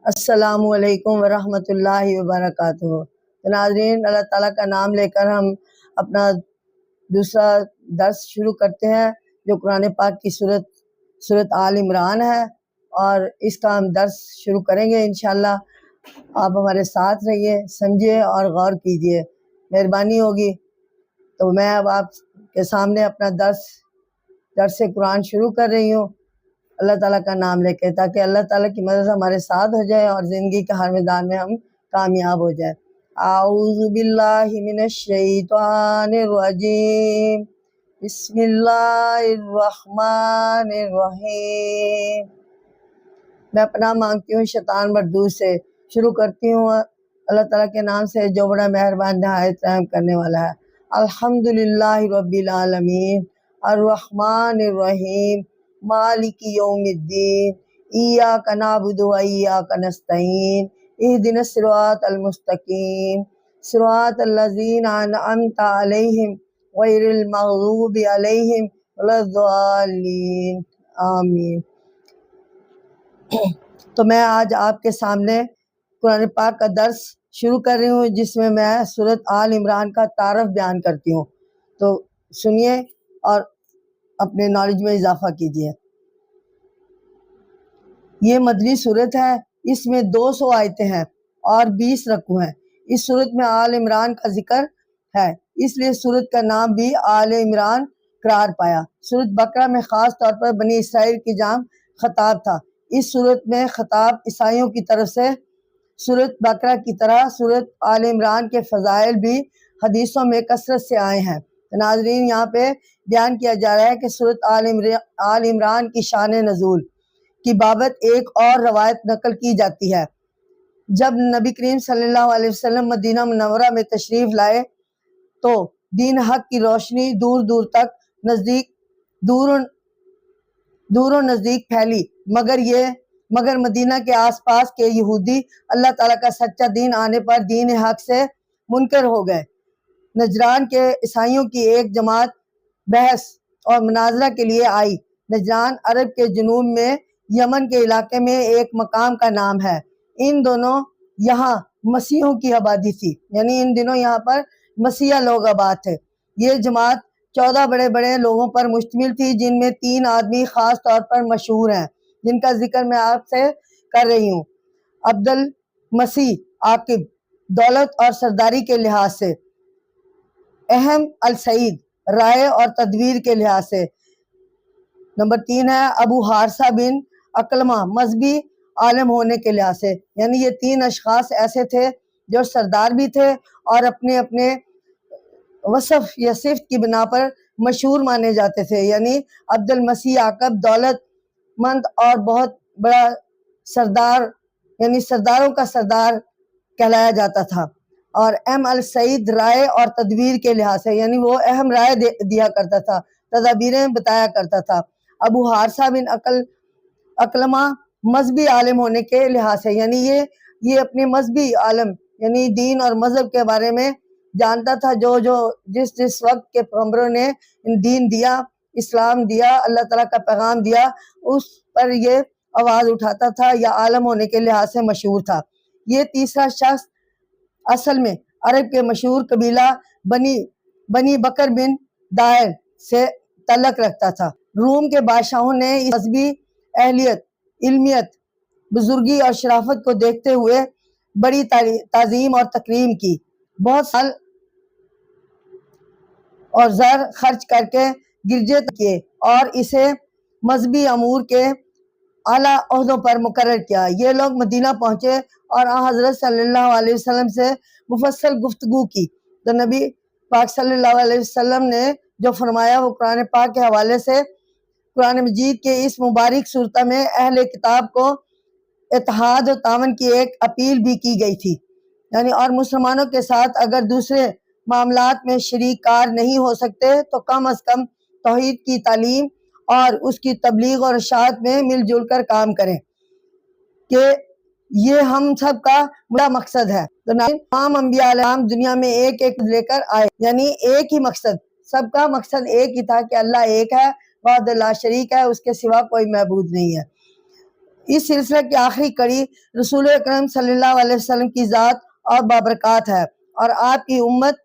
السلام علیکم ورحمۃ اللہ وبرکاتہ۔ ناظرین، اللہ تعالیٰ کا نام لے کر ہم اپنا دوسرا درس شروع کرتے ہیں جو قرآن پاک کی سورت آل عمران ہے، اور اس کا ہم درس شروع کریں گے انشاءاللہ۔ آپ ہمارے ساتھ رہیے، سمجھیے اور غور کیجیے، مہربانی ہوگی۔ تو میں اب آپ کے سامنے اپنا درس قرآن شروع کر رہی ہوں اللہ تعالیٰ کا نام لے کے، تاکہ اللہ تعالیٰ کی مدد ہمارے ساتھ ہو جائے اور زندگی کے ہر میدان میں ہم کامیاب ہو جائے۔ اعوذ باللہ من الشیطان الرجیم، بسم اللہ الرحمن الرحیم۔ میں پناہ مانگتی ہوں شیطان مردود سے۔ شروع کرتی ہوں اللہ تعالیٰ کے نام سے جو بڑا مہربان نہایت رحم کرنے والا ہے۔ الحمدللہ رب العالمین، الرحمن الرحیم، مالک یوم الدین، ایاک نعبد و ایاک نستعین، اہدنا الصراط المستقیم، صراط الذین انعمت علیہم غیر المغضوب علیہم ولا الضالین، آمین۔ تو میں آج آپ کے سامنے قرآن پاک کا درس شروع کر رہی ہوں، جس میں سورت آل عمران کا تعارف بیان کرتی ہوں۔ تو سنیے اور اپنے نالج میں اضافہ کیجیے۔ یہ مدنی صورت ہے، اس میں 200 آیتیں ہیں اور 20 رکوع ہیں۔ اس صورت میں آل عمران کا ذکر ہے، اس لیے صورت کا نام بھی آل عمران قرار پایا۔ صورت بقرہ میں خاص طور پر بنی اسرائیل کی جانب خطاب تھا۔ اس صورت میں خطاب عیسائیوں کی طرف سے۔ صورت بقرہ کی طرح صورت آل عمران کے فضائل بھی حدیثوں میں کثرت سے آئے ہیں۔ ناظرین، یہاں پہ بیان کیا جا رہا ہے کہ صورت آل عمران کی شان نزول کی بابت ایک اور روایت نقل کی جاتی ہے۔ جب نبی کریم صلی اللہ علیہ وسلم مدینہ منورہ میں تشریف لائے تو دین حق کی روشنی دور و نزدیک پھیلی، مگر مدینہ کے آس پاس کے یہودی اللہ تعالیٰ کا سچا دین آنے پر دین حق سے منکر ہو گئے۔ نجران کے عیسائیوں کی ایک جماعت بحث اور مناظرہ کے لیے آئی۔ نجران عرب کے جنوب میں یمن کے علاقے میں ایک مقام کا نام ہے۔ ان دونوں یہاں مسیحیوں کی آبادی تھی، یعنی ان دنوں یہاں پر مسیحی لوگ آباد تھے۔ یہ جماعت 14 بڑے بڑے لوگوں پر مشتمل تھی، جن میں 3 آدمی خاص طور پر مشہور ہیں، جن کا ذکر میں آپ سے کر رہی ہوں۔ عبد المسیح عاقب، دولت اور سرداری کے لحاظ سے اہم السعید، رائے اور تدبیر کے لحاظ سے۔ نمبر 3 ہے ابو حارثہ بن اکلمہ، مذہبی عالم ہونے کے لحاظ سے۔ یعنی یہ 3 اشخاص ایسے تھے جو سردار بھی تھے اور اپنے اپنے وصف یا صفت کی بنا پر مشہور مانے جاتے تھے۔ یعنی عبد المسیح عاقب دولت مند اور بہت بڑا سردار، یعنی سرداروں کا سردار کہلایا جاتا تھا۔ اور اہم السعید، رائے اور تدبیر کے لحاظ سے، یعنی وہ اہم رائے دیا کرتا تھا، تدابیریں بتایا کرتا تھا۔ ابو حارثہ بن اکلمہ، مذہبی عالم ہونے کے لحاظ سے، یعنی یہ اپنے مذہبی عالم، یعنی دین اور مذہب کے بارے میں جانتا تھا۔ جس وقت کے پیغمبروں نے دین دیا، اسلام دیا، اللہ تعالیٰ کا پیغام دیا، اس پر یہ آواز اٹھاتا تھا یا عالم ہونے کے لحاظ سے مشہور تھا۔ یہ تیسرا شخص اصل میں عرب کے مشہور قبیلہ بنی بکر بن دائر سے تعلق رکھتا تھا۔ روم کے بادشاہوں نے اس مذہبی اہلیت، علمیت، بزرگی اور شرافت کو دیکھتے ہوئے بڑی تعظیم اور تکریم کی۔ بہت سال اور زر خرچ کر کے گرجے کیے اور اسے مذہبی امور کے اعلیٰ عہدوں پر مقرر کیا۔ یہ لوگ مدینہ پہنچے اور حضرت صلی اللہ علیہ وسلم سے مفصل گفتگو کی تو نبی پاک صلی اللہ علیہ وسلم نے جو فرمایا وہ قرآن پاک کے حوالے سے قرآن مجید کے اس مبارک صورت میں اہل کتاب کو اتحاد و تعاون کی ایک اپیل بھی کی گئی تھی۔ یعنی اور مسلمانوں کے ساتھ اگر دوسرے معاملات میں شریک کار نہیں ہو سکتے تو کم از کم توحید کی تعلیم اور اس کی تبلیغ اور اشاعت میں مل جل کر کام کریں، کہ یہ ہم سب کا بڑا مقصد ہے۔ تو تمام انبیاء علیہ السلام دنیا میں ایک لے کر آئے، یعنی ایک ہی مقصد، سب کا مقصد ایک ہی تھا کہ اللہ ایک ہے، وحدہ لا شریک ہے، اس کے سوا کوئی معبود نہیں ہے۔ اس سلسلے کی آخری کڑی رسول اکرم صلی اللہ علیہ وسلم کی ذات اور بابرکات ہے، اور آپ کی امت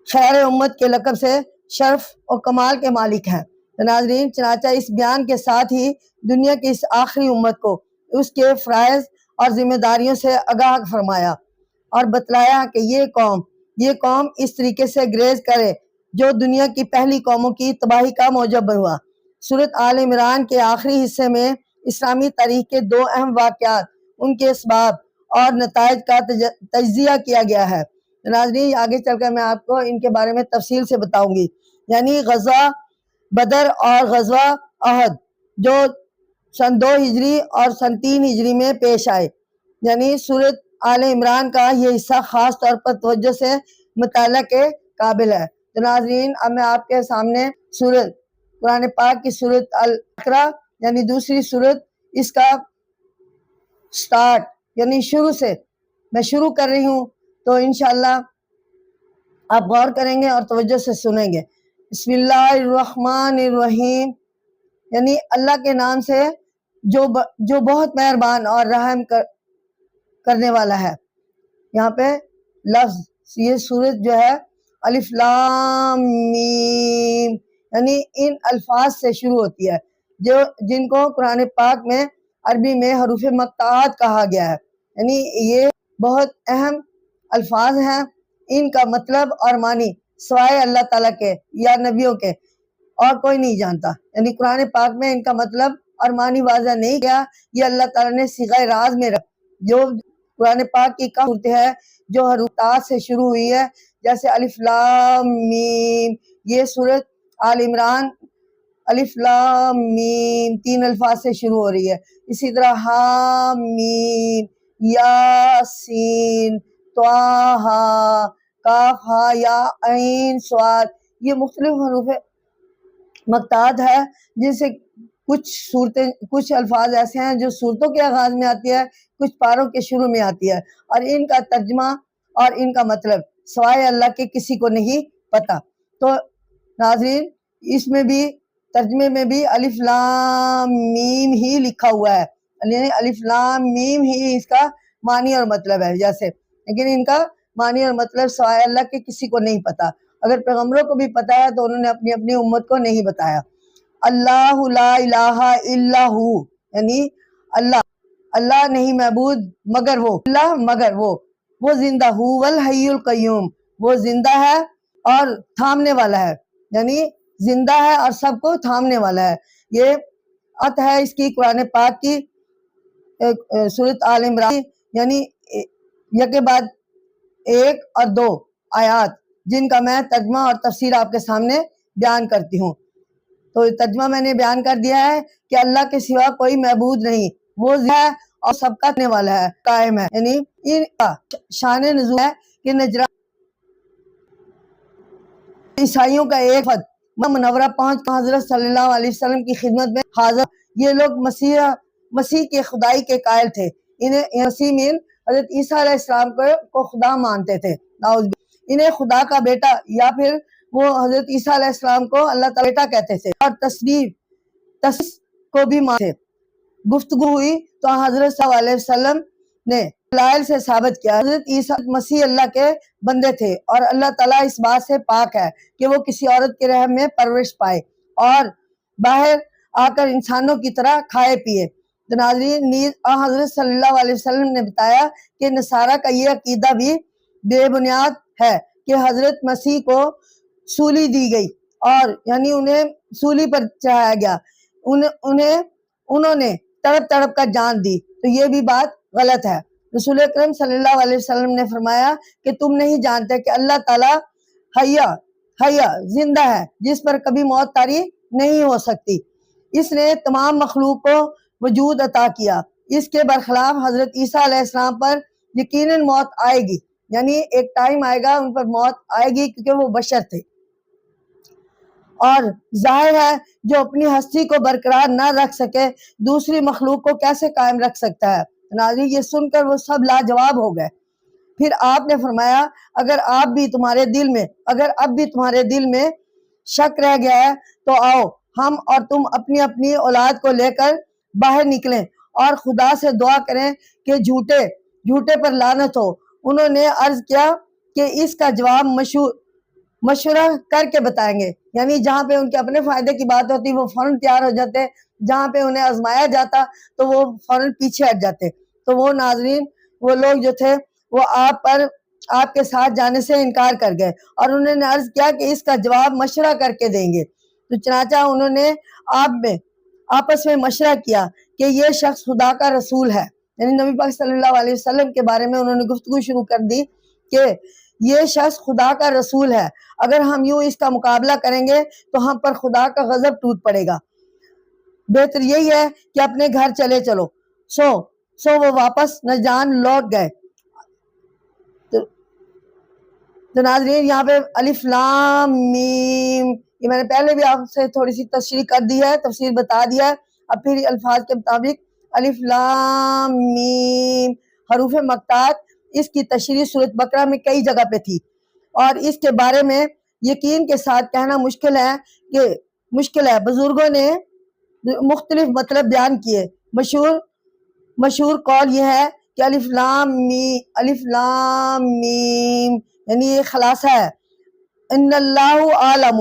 خیر امت کے لقب سے شرف اور کمال کے مالک ہیں۔ ناظرین، چنانچہ اس بیان کے ساتھ ہی دنیا کی اس آخری امت کو اس کے فرائض اور ذمہ داریوں سے آگاہ فرمایا اور بتلایا کہ یہ قوم اس طریقے سے گریز کرے جو دنیا کی پہلی قوموں کی تباہی کا موجب ہوا۔ سورۃ آل عمران کے آخری حصے میں اسلامی تاریخ کے دو اہم واقعات، ان کے اسباب اور نتائج کا تجزیہ کیا گیا ہے۔ ناظرین، آگے چل کر میں آپ کو ان کے بارے میں تفصیل سے بتاؤں گی، یعنی غزوہ بدر اور غزوہ احد جو سن 2 ہجری اور سن 3 ہجری میں پیش آئے، یعنی سورۃ آل عمران کا یہ حصہ خاص طور پر توجہ سے مطالعہ کے قابل ہے۔ تو ناظرین، اب میں آپ کے سامنے سورۃ قرآن پاک کی سورۃ البقرہ یعنی دوسری سورۃ، اس کا سٹارٹ یعنی شروع سے میں شروع کر رہی ہوں، تو انشاءاللہ آپ غور کریں گے اور توجہ سے سنیں گے۔ بسم اللہ الرحمن الرحیم، یعنی اللہ کے نام سے جو بہت مہربان اور رحم کرنے والا ہے۔ یہاں پہ لفظ یہ سورت جو ہے الف لام میم، یعنی ان الفاظ سے شروع ہوتی ہے جن کو قرآن پاک میں عربی میں حروف مقطعات کہا گیا ہے، یعنی یہ بہت اہم الفاظ ہیں۔ ان کا مطلب اور معنی سوائے اللہ تعالیٰ کے یا نبیوں کے اور کوئی نہیں جانتا، یعنی قرآن پاک میں ان کا مطلب اور معنی واضح نہیں کیا، یہ اللہ تعالیٰ نے صیغہ راز میں رکھ جو قرآن پاک کی صورت ہے جو حروف سے شروع ہوئی ہے، جیسے الف لام میم، یہ سورت آل عمران الف لام میم 3 الفاظ سے شروع ہو رہی ہے۔ اسی طرح ہا میم، یاسین، طٰہٰ، کاف ہا یا عین صاد، یہ مختلف حروف مقطعات ہے جن سے کچھ الفاظ ایسے ہیں جو صورتوں کے آغاز میں آتی ہے، کچھ پاروں کے شروع میں آتی ہے، اور ان کا ترجمہ اور ان کا مطلب سوائے اللہ کے کسی کو نہیں پتا۔ تو ناظرین، اس میں بھی ترجمے میں بھی الف لام میم ہی لکھا ہوا ہے، یعنی الف لام میم ہی اس کا معنی اور مطلب ہے جیسے، لیکن ان کا معنی اور مطلب سوائے اللہ کے کسی کو نہیں پتا۔ اگر پیغمبروں کو بھی پتا ہے تو انہوں نے اپنی اپنی امت کو نہیں بتایا۔ اللہ لا الہ الا ہو، یعنی اللہ نہیں معبود مگر وہ، اللہ مگر وہ زندہ، ہو الحی القیوم، وہ زندہ ہے اور تھامنے والا ہے، یعنی زندہ ہے اور سب کو تھامنے والا ہے۔ یہ عط ہے اس کی قرآن پاک کی سورۃ آل عمران، یعنی یکے بعد 1 اور 2 آیات جن کا میں ترجمہ اور تفسیر آپ کے سامنے بیان کرتی ہوں۔ تو ترجمہ میں نے بیان کر دیا ہے کہ اللہ کے سوا کوئی معبود نہیں، وہ زندہ ہے اور سب کا کرنے والا ہے، قائم ہے، یعنی ان کا شان نزول ہے کہ نجران عیسائیوں کا ایک وفد منورہ پہنچ کر حضرت صلی اللہ علیہ وسلم کی خدمت میں حاضر۔ یہ لوگ مسیح کے خدائی کے قائل تھے، مسیح میں حضرت عیسیٰ علیہ السلام کو خدا مانتے تھے، انہیں خدا کا بیٹا یا پھر وہ حضرت عیسیٰ علیہ السلام کو اللہ تعالیٰ بیٹا کہتے تھے، اور تصریف کو بھی مانتے تھے۔ گفتگو ہوئی تو حضرت صلی اللہ علیہ وسلم نے دلائل سے ثابت کیا حضرت عیسیٰ مسیح اللہ کے بندے تھے، اور اللہ تعالیٰ اس بات سے پاک ہے کہ وہ کسی عورت کے رحم میں پرورش پائے اور باہر آ کر انسانوں کی طرح کھائے پیے۔ تو ناظرین، نیز حضرت صلی اللہ علیہ وسلم نے بتایا کہ نصارہ کا یہ عقیدہ بھی بے بنیاد ہے کہ حضرت مسیح کو سولی دی گئی، اور یعنی انہیں سولی پر چڑھایا گیا، انہوں نے تڑپ تڑپ کر جان دی، تو یہ بھی بات غلط ہے۔ رسول اکرم صلی اللہ علیہ وسلم نے فرمایا کہ تم نہیں جانتے کہ اللہ تعالیٰ حیا زندہ ہے جس پر کبھی موت طاری نہیں ہو سکتی، اس نے تمام مخلوق کو وجود عطا کیا، اس کے برخلاف حضرت عیسیٰ علیہ السلام پر یقیناً موت آئے گی، یعنی ایک ٹائم آئے گا ان پر موت آئے گی کیونکہ وہ بشر تھے، اور ظاہر ہے جو اپنی ہستی کو برقرار نہ رکھ سکے دوسری مخلوق کو کیسے قائم رکھ سکتا ہے۔ ناظرین، یہ سن کر وہ سب لاجواب ہو گئے۔ پھر آپ نے فرمایا اگر اب بھی تمہارے دل میں شک رہ گیا ہے تو آؤ ہم اور تم اپنی اپنی اولاد کو لے کر باہر نکلیں اور خدا سے دعا کریں کہ جھوٹے پر لعنت ہو۔ انہوں نے عرض کیا کہ اس کا جواب مشورہ کر کے بتائیں گے، یعنی جہاں پہ ان کے اپنے فائدے کی بات ہوتی وہ فوراً تیار ہو جاتے، جہاں پہ انہیں آزمایا جاتا تو وہ فوراً پیچھے ہٹ جاتے۔ تو وہ ناظرین، وہ لوگ جو تھے وہ آپ کے ساتھ جانے سے انکار کر گئے، اور انہوں نے عرض کیا کہ اس کا جواب مشورہ کر کے دیں گے۔ تو چنانچہ انہوں نے آپس میں مشورہ کیا کہ یہ شخص خدا کا رسول ہے، یعنی نبی پاک صلی اللہ علیہ وسلم کے بارے میں انہوں نے گفتگو شروع کر دی کہ یہ شخص خدا کا رسول ہے، اگر ہم یوں اس کا مقابلہ کریں گے تو ہم پر خدا کا غضب ٹوٹ پڑے گا، بہتر یہی ہے کہ اپنے گھر چلے چلو۔ سو وہ واپس نجران لوٹ گئے۔ تو ناظرین، یہاں پہ الف لام میم، یہ میں نے پہلے بھی آپ سے تھوڑی سی تشریح کر دی ہے، تفسیر بتا دیا ہے، اب پھر الفاظ کے مطابق الف لام میم حروف مقطعات، اس کی تشریح سورۃ بقرہ میں کئی جگہ پہ تھی، اور اس کے بارے میں یقین کے ساتھ کہنا مشکل ہے۔ بزرگوں نے مختلف مطلب بیان کیے۔ مشہور قول یہ ہے کہ الف لام میم یعنی یہ خلاصہ ہے، ان اللہ عالم،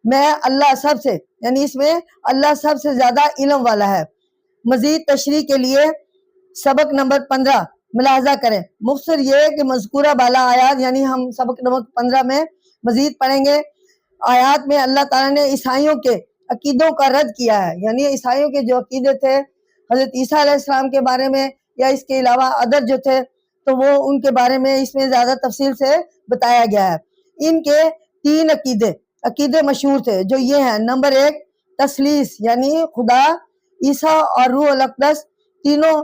میں اللہ سب سے، یعنی اس میں اللہ سب سے زیادہ علم والا ہے۔ مزید تشریح کے لیے سبق نمبر 15 ملاحظہ کریں۔ مختصر یہ کہ مذکورہ بالا آیات، یعنی ہم سبق نمبر 15 میں مزید پڑھیں گے، آیات میں اللہ تعالیٰ نے عیسائیوں کے عقیدوں کا رد کیا ہے، یعنی عیسائیوں کے جو عقیدے تھے حضرت عیسیٰ علیہ السلام کے بارے میں یا اس کے علاوہ ادر جو تھے، تو وہ ان کے بارے میں اس میں زیادہ تفصیل سے بتایا گیا ہے۔ ان کے 3 عقیدے مشہور تھے، جو یہ ہیں: نمبر 1 تثلیث، یعنی خدا، عیسیٰ اور روح الاقدس تینوں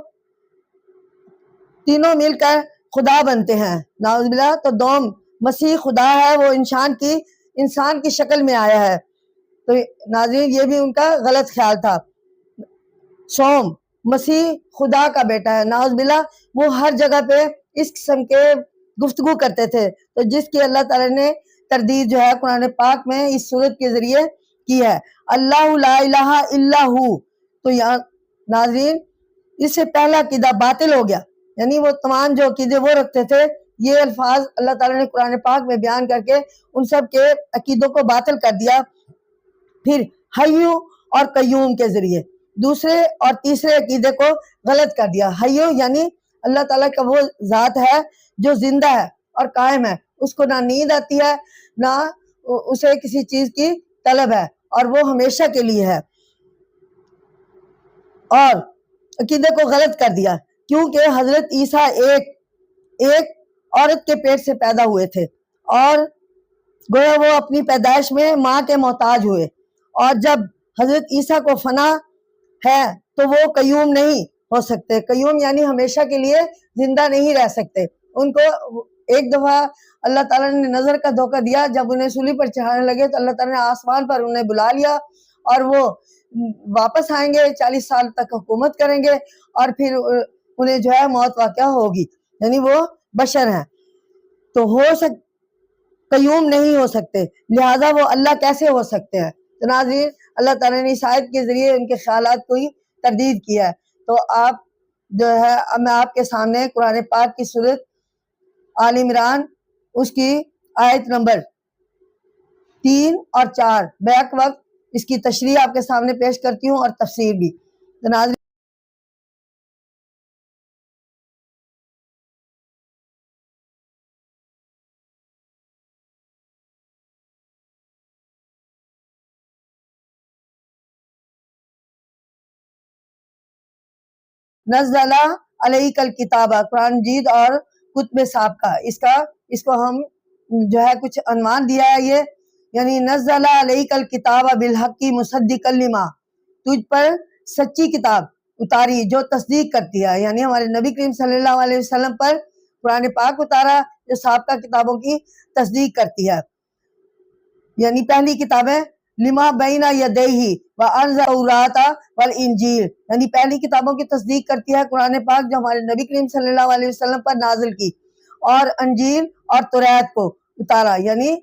مل کر خدا بنتے ہیں، نعوذ باللہ۔ تو دوم مسیح خدا ہے، وہ انسان کی شکل میں آیا ہے۔ تو ناظرین، یہ بھی ان کا غلط خیال تھا۔ سوم مسیح خدا کا بیٹا ہے، نعوذ باللہ۔ وہ ہر جگہ پہ اس قسم کے گفتگو کرتے تھے، تو جس کی اللہ تعالیٰ نے تردید جو ہے قرآن پاک میں اس صورت کے ذریعے کی ہے، اللہ لا الہ الا ہو۔ تو یہاں ناظرین، اس سے پہلا عقیدہ باطل ہو گیا، یعنی وہ تمام جو عقیدے وہ رکھتے تھے، یہ الفاظ اللہ تعالیٰ نے قرآن پاک میں بیان کر کے ان سب کے عقیدوں کو باطل کر دیا۔ پھر حیو اور قیوم کے ذریعے دوسرے اور تیسرے عقیدے کو غلط کر دیا۔ حیو یعنی اللہ تعالیٰ کا وہ ذات ہے جو زندہ ہے اور قائم ہے، اس کو نہ نیند آتی ہے نہ اسے کسی چیز کی طلب ہے، اور وہ ہمیشہ کے لیے ہے۔ اور عقیدے کو غلط کر دیا کیونکہ حضرت عیسیٰ ایک عورت کے پیٹ سے پیدا ہوئے تھے، اور گویا وہ اپنی پیدائش میں ماں کے محتاج ہوئے، اور جب حضرت عیسیٰ کو فنا ہے تو وہ قیوم نہیں ہو سکتے۔ قیوم یعنی ہمیشہ کے لیے زندہ نہیں رہ سکتے۔ ان کو ایک دفعہ اللہ تعالیٰ نے نظر کا دھوکہ دیا، جب انہیں سولی پر چڑھانے لگے تو اللہ تعالیٰ نے آسمان پر انہیں بلا لیا، اور وہ واپس آئیں گے، 40 سال تک حکومت کریں گے، اور پھر انہیں جو ہے موت واقع ہوگی، یعنی وہ بشر ہیں، تو قیوم نہیں ہو سکتے، لہٰذا وہ اللہ کیسے ہو سکتے ہیں؟ تو ناظرین، اللہ تعالیٰ نے اس آیت کے ذریعے ان کے خیالات کو ہی تردید کیا ہے۔ تو آپ جو ہے، اب میں آپ کے سامنے قرآن پاک کی سورۃ آل عمران، اس کی آیت نمبر 3 اور 4 بیک وقت اس کی تشریح آپ کے سامنے پیش کرتی ہوں، اور تفسیر بھی۔ تو ناظرین، نزل علیک الکتاب، قرآن مجید اور کتب سابقہ، اس کو ہم جو ہے کچھ عنوان دیا ہے، یہ یعنی نزل علیک الکتاب بالحق مصدقا لما، تجھ پر سچی کتاب اتاری جو تصدیق کرتی ہے، یعنی ہمارے نبی کریم صلی اللہ علیہ وسلم پر قرآن پاک اتارا جو سابقہ کتابوں کی تصدیق کرتی ہے، یعنی پہلی کتابیں لما بین یدیہ وانزل التوراۃ والانجیل، یعنی پہلی کتابوں کی تصدیق کرتی ہے قرآن پاک جو ہمارے نبی کریم صلی اللہ علیہ وسلم پر نازل کی، اور انجیل اور توریت کو اتارا، یعنی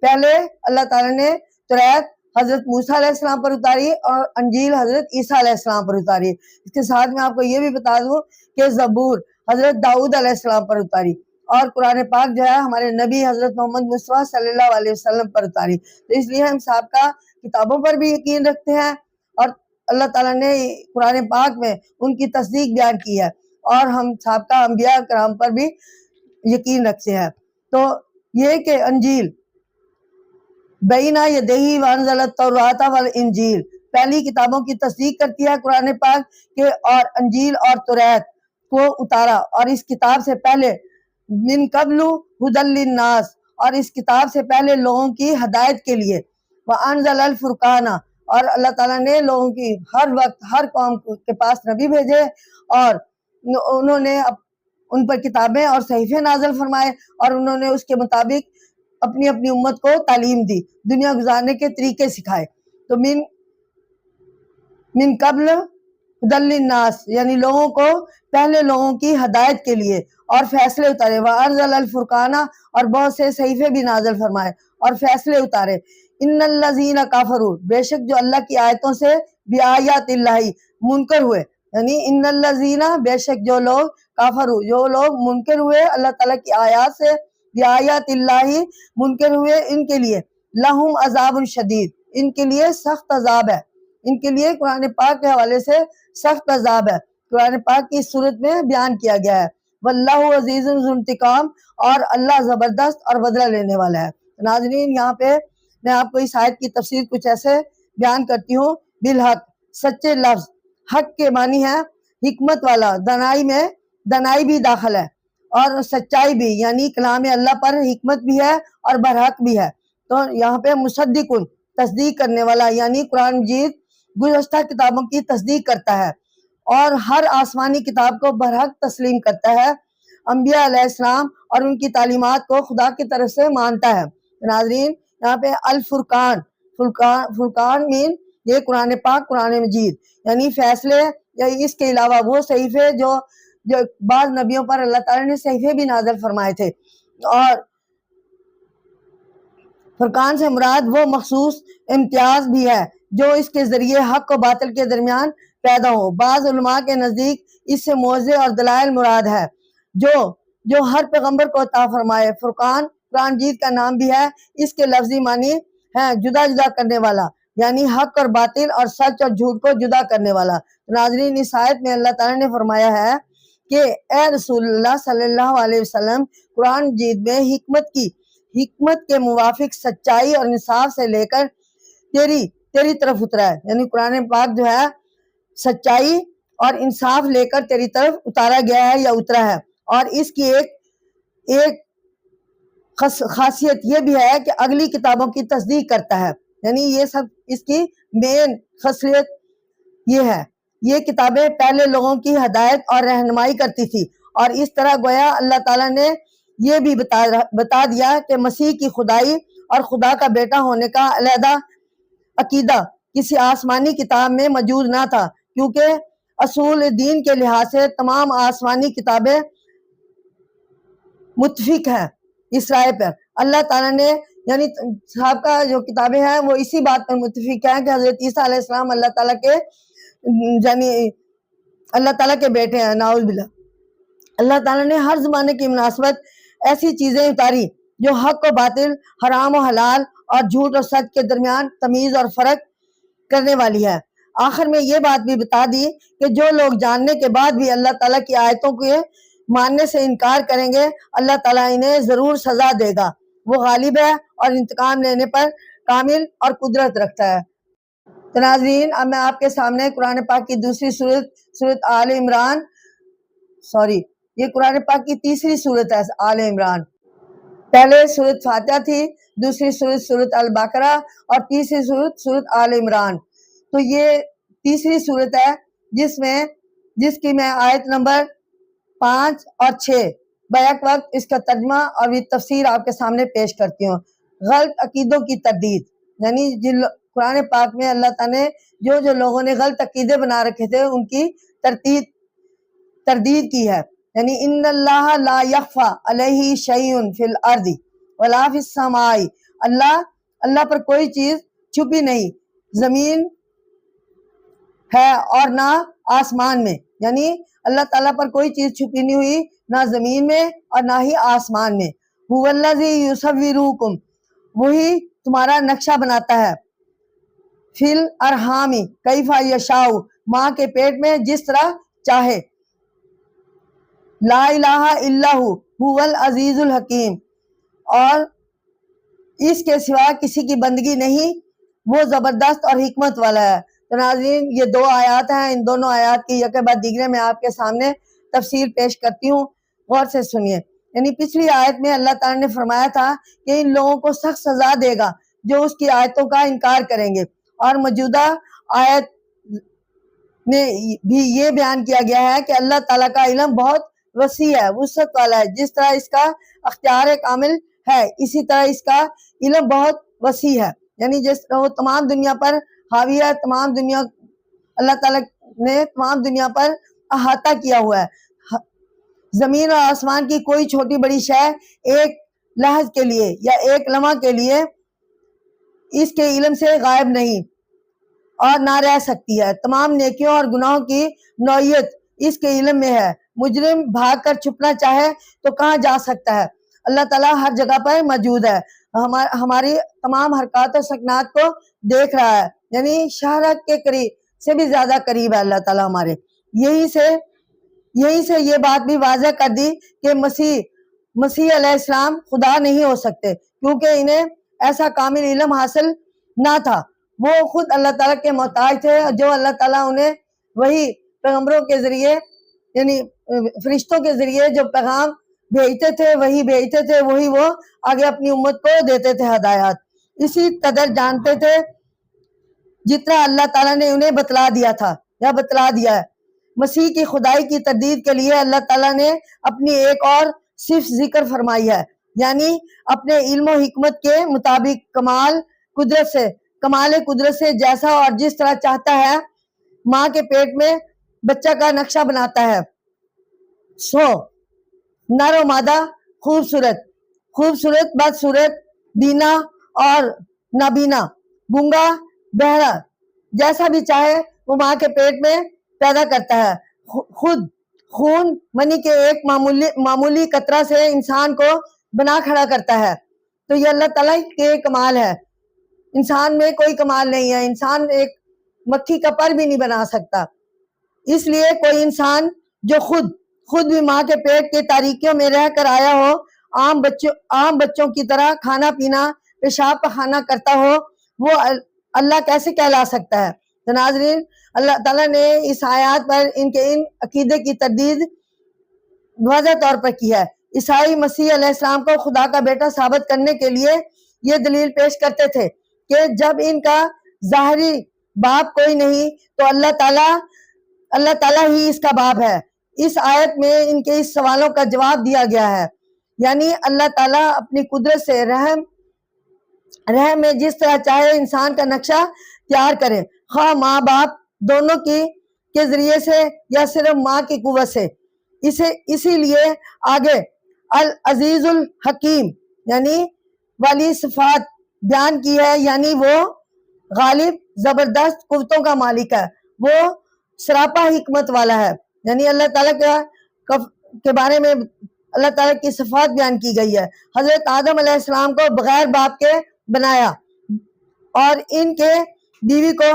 پہلے اللہ تعالیٰ نے توریت حضرت موسیٰ علیہ السلام پر اتاری اور انجیل حضرت عیسیٰ علیہ السلام پر اتاری۔ اس کے ساتھ میں آپ کو یہ بھی بتا دوں کہ زبور حضرت داؤد علیہ السلام پر اتاری، اور قرآن پاک جو ہے ہمارے نبی حضرت محمد مصطفیٰ صلی اللہ علیہ وسلم پر اتاری۔ تو اس لیے ہم سابقہ کتابوں پر بھی یقین رکھتے ہیں، اور اللہ تعالیٰ نے قرآن پاک میں ان کی تصدیق بیان کی ہے، اور ہم سابقہ انبیاء کرام پر بھی یقین رکھتے ہیں۔ تو یہ کہ انجیل بینہ یدیہ وانزل التوراۃ والانجیل، پہلی کتابوں کی تصدیق کرتی ہے قرآن پاک کہ، اور انجیل اور توریت کو اتارا، اور اس کتاب سے پہلے من قبل ھدی للناس، اور اس کتاب سے پہلے لوگوں کی ہدایت کے لیے، وانزل الفرقان، اور اللہ تعالیٰ نے لوگوں کی ہر وقت ہر قوم کے پاس نبی بھیجے، اور انہوں نے ان پر کتابیں اور صحیفے نازل فرمائے، اور انہوں نے اس کے مطابق اپنی اپنی امت کو تعلیم دی، دنیا گزارنے کے طریقے سکھائے۔ تو من قبل ھدی للناس یعنی لوگوں کو، پہلے لوگوں کی ہدایت کے لیے، اور فیصلے اتارے، وانزل الفرقان، اور بہت سے صحیفے بھی نازل فرمائے اور فیصلے اتارے۔ ان الذین کفروا، بے شک جو اللہ کی آیتوں سے بآیات اللہ منکر ہوئے، یعنی ان الذین، بے شک جو لوگ کفروا، جو لوگ منکر ہوئے اللہ تعالیٰ کی آیات سے، بآیات اللہ منکر ہوئے، ان کے لیے لہم عذاب شدید، ان کے لیے سخت عذاب ہے، ان کے لیے قرآن پاک کے حوالے سے سخت عذاب ہے، قرآن پاک کی اس صورت میں بیان کیا گیا ہے۔ واللہ عزیز ذو انتقام، اور اللہ زبردست اور بدلہ لینے والا ہے۔ ناظرین، یہاں پہ میں آپ کو اس آیت کی تفسیر کچھ ایسے بیان کرتی ہوں۔ بالحق، سچے لفظ، حق کے معنی ہے حکمت والا، دنائی میں دنائی بھی داخل ہے، اور سچائی بھی، یعنی کلام اللہ پر حکمت بھی ہے اور برحق بھی ہے۔ تو یہاں پہ مصدق، تصدیق کرنے والا، یعنی قرآن مجید گزشتہ کتابوں کی تصدیق کرتا ہے، اور ہر آسمانی کتاب کو برحق تسلیم کرتا ہے، انبیاء علیہ السلام اور ان کی تعلیمات کو خدا کی طرف سے مانتا ہے۔ ناظرین، یہاں پہ الفرقان، فرقان مین یہ قرآن پاک، قرآن مجید، یعنی فیصلے، یا اس کے علاوہ وہ صحیفے جو بعض نبیوں پر اللہ تعالیٰ نے صحیفے بھی نازل فرمائے تھے، اور فرقان سے مراد وہ مخصوص امتیاز بھی ہے جو اس کے ذریعے حق و باطل کے درمیان پیدا ہو۔ بعض علماء کے نزدیک اس سے معجزے اور دلائل مراد ہے جو ہر پیغمبر کو عطا فرمائے۔ فرقان قرآن مجید کا نام بھی ہے، اس کے لفظی معنی ہے جدا جدا کرنے والا، یعنی حق اور باطل اور سچ اور جھوٹ کو جدا کرنے والا۔ ناظرین، اس آیت میں اللہ تعالیٰ نے فرمایا ہے کہ اے رسول اللہ صلی اللہ علیہ وسلم، قرآن مجید میں حکمت کے موافق سچائی اور انصاف سے لے کر تیری طرف اترا ہے، یعنی قرآن پاک جو ہے سچائی اور انصاف لے کر تیری طرف اتارا گیا ہے یا اترا ہے۔ اور اس کی ایک خاصیت یہ بھی ہے کہ اگلی کتابوں کی تصدیق کرتا ہے، یعنی یہ سب اس کی مین خاصیت یہ ہے۔ یہ کتابیں پہلے لوگوں کی ہدایت اور رہنمائی کرتی تھی، اور اس طرح گویا اللہ تعالیٰ نے یہ بھی بتا دیا کہ مسیح کی خدائی اور خدا کا بیٹا ہونے کا علیحدہ عقیدہ کسی آسمانی کتاب میں موجود نہ تھا، کیونکہ اصول دین کے لحاظ سے تمام آسمانی کتابیں متفق ہیں اس رائے پر۔ اللہ تعالیٰ نے، یعنی سابقہ جو کتابیں ہیں وہ اسی بات پر متفق ہیں کہ حضرت عیسیٰ علیہ السلام اللہ تعالیٰ کے یعنی اللہ تعالیٰ کے بیٹے ہیں، نعوذ باللہ۔ اللہ تعالیٰ نے ہر زمانے کی مناسبت ایسی چیزیں اتاری جو حق و باطل، حرام و حلال اور جھوٹ اور سچ کے درمیان تمیز اور فرق کرنے والی ہے۔ آخر میں یہ بات بھی بتا دی کہ جو لوگ جاننے کے بعد بھی اللہ تعالیٰ کی آیتوں کے ماننے سے انکار کریں گے، اللہ تعالیٰ انہیں ضرور سزا دے گا۔ وہ غالب ہے اور انتقام لینے پر کامل اور قدرت رکھتا ہے۔ تو ناظرین، اب میں آپ کے سامنے قرآن پاک کی دوسری سورت آل عمران، یہ قرآن پاک کی تیسری سورت ہے آل عمران۔ پہلے سورت فاتحہ تھی، دوسری سورت البقرہ، اور تیسری سورت آل عمران۔ تو یہ تیسری سورت ہے جس کی میں آیت نمبر 5 اور 6 بیک وقت اس کا ترجمہ اور یہ تفسیر آپ کے سامنے پیش کرتی ہوں۔ غلط عقیدوں کی تردید، یعنی قرآن پاک میں اللہ تعالیٰ نے جو لوگوں نے غلط عقیدے بنا رکھے تھے ان کی تردید کی ہے، یعنی ان اللہ لا یخفی علیہ شیء فی الارض ولا فی السماء، اللہ پر کوئی چیز چھپی نہیں زمین ہے اور نہ آسمان میں، یعنی اللہ تعالیٰ پر کوئی چیز چھپی نہیں ہوئی، نہ زمین میں اور نہ ہی آسمان میں۔ هو الذی یصورکم، وہی تمہارا نقشہ بناتا ہے، فی الارحام کیف یشاء، ماں کے پیٹ میں جس طرح چاہے، لا الہ الا هو العزیز الحکیم، اور اس کے سوا کسی کی بندگی نہیں، وہ زبردست اور حکمت والا ہے۔ تو ناظرین یہ دو آیات ہیں، ان دونوں آیات کی یک بعد دیگرے میں آپ کے سامنے تفسیر پیش کرتی ہوں، غور سے سنیے۔ یعنی پچھلی آیت میں اللہ تعالیٰ نے فرمایا تھا کہ ان لوگوں کو سخت سزا دے گا جو اس کی آیتوں کا انکار کریں گے، اور موجودہ آیت میں بھی یہ بیان کیا گیا ہے کہ اللہ تعالیٰ کا علم بہت وسیع ہے، وسعت والا ہے، جس طرح اس کا اختیار کامل ہے اسی طرح اس کا علم بہت وسیع ہے، یعنی جس طرح وہ تمام دنیا پر حاوی ہے، تمام دنیا اللہ تعالیٰ نے تمام دنیا پر احاطہ کیا ہوا ہے۔ زمین اور آسمان کی کوئی چھوٹی بڑی شے ایک لحظ کے لیے یا ایک لمحہ کے لیے اس کے علم سے غائب نہیں اور نہ رہ سکتی ہے۔ تمام نیکیوں اور گناہوں کی نوعیت اس کے علم میں ہے۔ مجرم بھاگ کر چھپنا چاہے تو کہاں جا سکتا ہے؟ اللہ تعالیٰ ہر جگہ پر موجود ہے، ہماری تمام حرکات و سکنات کو دیکھ رہا ہے، یعنی شہرت کے قریب سے بھی زیادہ قریب ہے اللہ تعالیٰ ہمارے۔ یہی سے یہ بات بھی واضح کر دی کہ مسیح علیہ السلام خدا نہیں ہو سکتے، کیونکہ انہیں ایسا کامل علم حاصل نہ تھا، وہ خود اللہ تعالیٰ کے محتاج تھے، جو اللہ تعالیٰ انہیں وہی پیغمبروں کے ذریعے یعنی فرشتوں کے ذریعے جو پیغام بھیجتے تھے وہی وہ آگے اپنی امت کو دیتے تھے ہدایات، اسی قدر جانتے تھے جتنا اللہ تعالیٰ نے انہیں بتلا دیا تھا یا بتلا دیا ہے۔ مسیح کی خدائی کی تردید کے لیے اللہ تعالیٰ نے اپنی ایک اور صرف ذکر فرمائی ہے، یعنی اپنے علم و حکمت کے مطابق کمال قدرت سے جیسا اور جس طرح چاہتا ہے ماں کے پیٹ میں بچہ کا نقشہ بناتا ہے۔ نر و مادہ خوبصورت بدصورت، بینا اور نابینا، گونگا بہرا، جیسا بھی چاہے وہ ماں کے پیٹ میں پیدا کرتا ہے۔ خود خون منی کے ایک معمولی قطرہ سے انسان کو بنا کھڑا کرتا ہے۔ تو یہ اللہ تعالیٰ کے کمال ہے، انسان میں کوئی کمال نہیں ہے، انسان ایک مکھی کا پر بھی نہیں بنا سکتا۔ اس لیے کوئی انسان جو خود بھی ماں کے پیٹ کے تاریکیوں میں رہ کر آیا ہو، عام بچوں کی طرح کھانا پینا پیشاب پخانہ کرتا ہو، وہ اللہ کیسے کہلا سکتا ہے؟ تو ناظرین اللہ تعالیٰ نے اس آیات پر ان عقیدے کی تردید واضح طور پر کی ہے۔ عیسائی مسیح علیہ السلام کو خدا کا بیٹا ثابت کرنے کے لیے یہ دلیل پیش کرتے تھے کہ جب ان کا ظاہری باپ کوئی نہیں تو اللہ تعالیٰ ہی اس کا باپ ہے۔ اس آیت میں ان کے اس سوالوں کا جواب دیا گیا ہے، یعنی اللہ تعالیٰ اپنی قدرت سے رحم میں جس طرح چاہے انسان کا نقشہ تیار کرے، خواہ ماں باپ دونوں کے ذریعے سے یا صرف ماں کی قوت سے۔ اسی لیے آگے العزیز الحکیم یعنی والی صفات بیان کی ہے، یعنی وہ غالب زبردست قوتوں کا مالک ہے، وہ سراپا حکمت والا ہے، یعنی اللہ تعالیٰ کے بارے میں اللہ تعالیٰ کی صفات بیان کی گئی ہے۔ حضرت آدم علیہ السلام کو بغیر باپ کے بنایا اور ان کے بیوی کو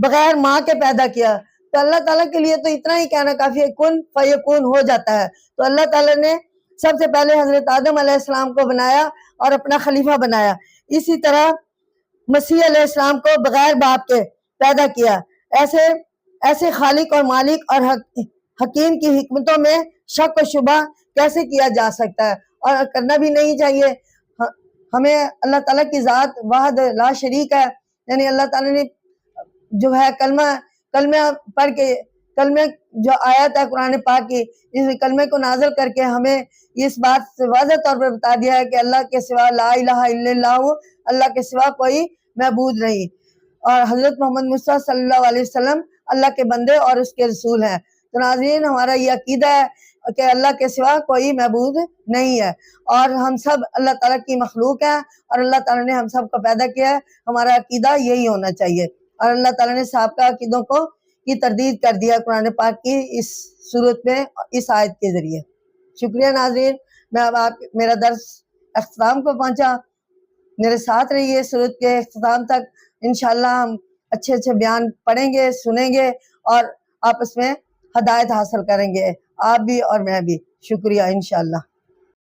بغیر ماں کے پیدا کیا، تو اللہ تعالیٰ کے لیے تو اتنا ہی کہنا کافی ہے، کن فیکون ہو جاتا ہے۔ تو اللہ تعالیٰ نے سب سے پہلے حضرت آدم علیہ السلام کو بنایا اور اپنا خلیفہ بنایا، اسی طرح مسیح علیہ السلام کو بغیر باپ کے پیدا کیا۔ ایسے خالق اور مالک اور حکیم کی حکمتوں میں شک و شبہ کیسے کیا جا سکتا ہے، اور کرنا بھی نہیں چاہیے۔ ہمیں اللہ تعالیٰ کی ذات واحد لا شریک ہے، یعنی اللہ تعالیٰ نے جو ہے کلمہ پڑھ کے کلمے جو آیت ہے قرآن پاک کی، اس کلمے کو نازل کر کے ہمیں اس بات سے واضح طور پر بتا دیا ہے کہ اللہ کے سوا لا الہ الا اللہ، اللہ کے سوا کوئی معبود نہیں، اور حضرت محمد مصطفیٰ صلی اللہ علیہ وسلم اللہ کے بندے اور اس کے رسول ہیں۔ تو ناظرین ہمارا یہ عقیدہ ہے کہ اللہ کے سوا کوئی معبود نہیں ہے، اور ہم سب اللہ تعالیٰ کی مخلوق ہے، اور اللہ تعالیٰ نے ہم سب کو پیدا کیا ہے۔ ہمارا عقیدہ یہی ہونا چاہیے، اور اللہ تعالیٰ نے سابقہ عقیدوں کی تردید کر دیا قرآن پاک کی اس صورت میں، اس آیت کے ذریعے۔ شکریہ ناظرین، میں اب میرا درس اختتام کو پہنچا، میرے ساتھ رہیے صورت کے اختتام تک۔ انشاءاللہ ہم اچھے اچھے بیان پڑھیں گے، سنیں گے، اور آپس میں ہدایت حاصل کریں گے، آپ بھی اور میں بھی۔ شکریہ انشاءاللہ۔